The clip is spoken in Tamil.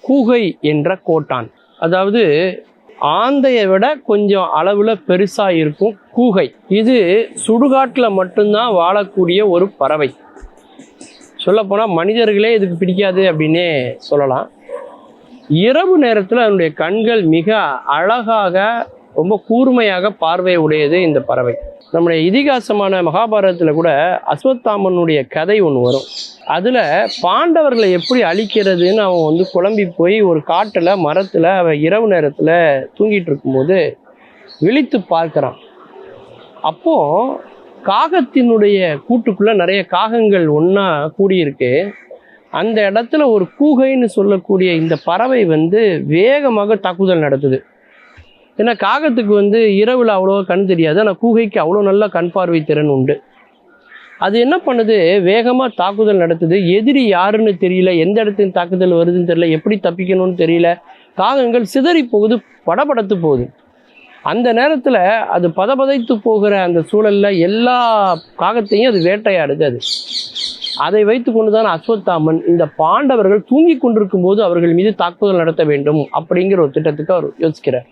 கூகை என்ற கோட்டான். அதாவது ஆந்தையை விட கொஞ்சம் அளவில் பெருசாக இருக்கும் கூகை. இது சுடுகாட்டில் மட்டும்தான் வாழக்கூடிய ஒரு பறவை. சொல்லப்போனால் மனிதர்களே இதுக்கு பிடிக்காது அப்படின்னே சொல்லலாம். இரவு நேரத்தில் அதனுடைய கண்கள் மிக அழகாக ரொம்ப கூர்மையாக பார்வை உடையது இந்த பறவை. நம்முடைய இதிகாசமான மகாபாரதத்தில் கூட அஸ்வத்தாமனுடைய கதை ஒன்று வரும். அதில் பாண்டவர்களை எப்படி அழிக்கிறதுன்னு அவன் குழம்பி போய் ஒரு காட்டில் மரத்தில் அவன் இரவு நேரத்தில் தூங்கிட்டு இருக்கும்போது விழித்து பார்க்குறான். அப்போது காகத்தினுடைய கூட்டுக்குள்ளே நிறைய காகங்கள் ஒன்றா கூடியிருக்கு. அந்த இடத்துல ஒரு கூகைன்னு சொல்லக்கூடிய இந்த பறவை வேகமாக தாக்குதல் நடத்துது. ஏன்னா காகத்துக்கு இரவில் அவ்வளோ கண் தெரியாது, ஆனால் கூகைக்கு அவ்வளோ நல்ல கண் பார்வை திறன் உண்டு. அது என்ன பண்ணுது, வேகமாக தாக்குதல் நடத்துது. எதிரி யாருன்னு தெரியல, எந்த இடத்துல தாக்குதல் வருதுன்னு தெரியல, எப்படி தப்பிக்கணும்னு தெரியல. காகங்கள் சிதறி போகுது, படபடத்து போகுது. அந்த நேரத்தில் அது பதபதைத்து போகிற அந்த சூழலில் எல்லா காகத்தையும் அது வேட்டையாடுது. அதை வைத்து கொண்டு தான் அஸ்வத்தாமன் இந்த பாண்டவர்கள் தூங்கி கொண்டிருக்கும் போது அவர்கள் மீது தாக்குதல் நடத்த வேண்டும் அப்படிங்கிற ஒரு திட்டத்துக்கு அவர் யோசிக்கிறார்.